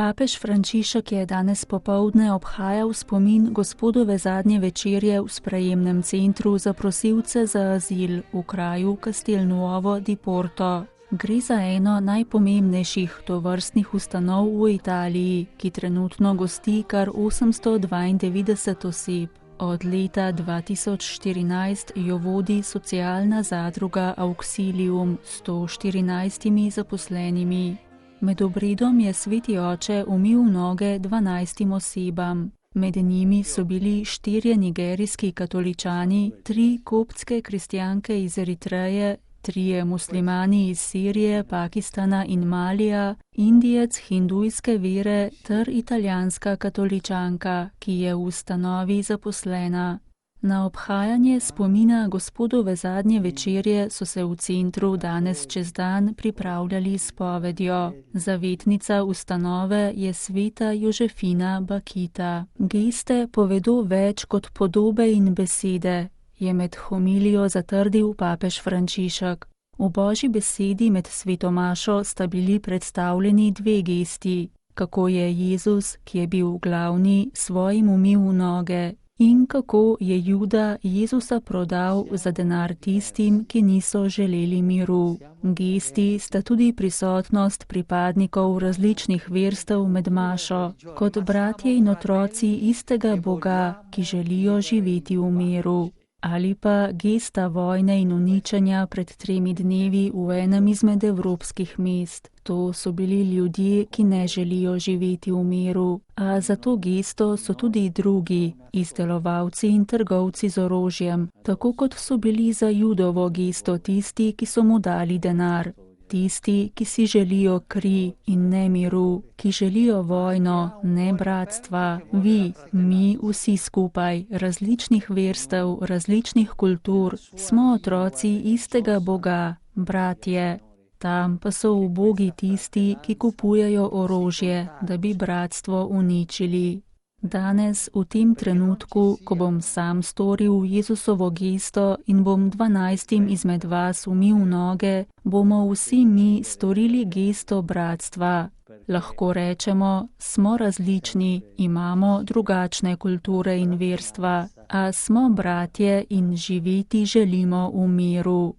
Papež Frančišek je danes popoldne obhajal spomin Gospodove zadnje večerje v sprejemnem centru za prosilce za azil v kraju Castelnuovo di Porto. Gre za eno najpomembnejših tovrstnih ustanov v Italiji, ki trenutno gosti kar 892 oseb. Od leta 2014 jo vodi socialna zadruga Auxilium s 114 zaposlenimi. Med obredom je sveti oče umil noge 12 osebam. Med njimi so bili 4 nigerijski katoličani, 3 koptske kristjanke iz Eritreje, 3 muslimani iz Sirije, Pakistana in Malija, Indijec hindujske vere ter italijanska katoličanka, ki je v ustanovi zaposlena. Na obhajanje spomina Gospodove zadnje večerje so se v centru danes čez dan pripravljali s povedjo. Zavetnica ustanove je sveta Jožefina Bakita. Geste povedo več kot podobe in besede, je med homilijo zatrdil papež Frančišek. V Božji besedi med sveto mašo sta bili predstavljeni 2 gesti, kako je Jezus, ki je bil glavni, svojim umil noge, in kako je Juda Jezusa prodal za denar tistim, ki niso želeli miru. Gesti sta tudi prisotnost pripadnikov različnih verstev med mašo, kot bratje in otroci istega Boga, ki želijo živeti v miru. Ali pa gesta vojne in uničenja pred 3 dnevi v enem izmed evropskih mest. To so bili ljudje, ki ne želijo živeti v miru, a za to gesto so tudi drugi, izdelovalci in trgovci z orožjem, tako kot so bili za Judovo gesto tisti, ki so mu dali denar. Tisti, ki si želijo kri in ne miru, ki želijo vojno, ne bratstva, vi, mi vsi skupaj, različnih verstev, različnih kultur, smo otroci istega Boga, bratje. Tam pa so ubogi tisti, ki kupujejo orožje, da bi bratstvo uničili. Danes, v tem trenutku, ko bom sam storil Jezusovo gesto in bom 12 izmed vas umil noge, bomo vsi mi storili gesto bratstva. Lahko rečemo, smo različni, imamo drugačne kulture in verstva, a smo bratje in živeti želimo v miru.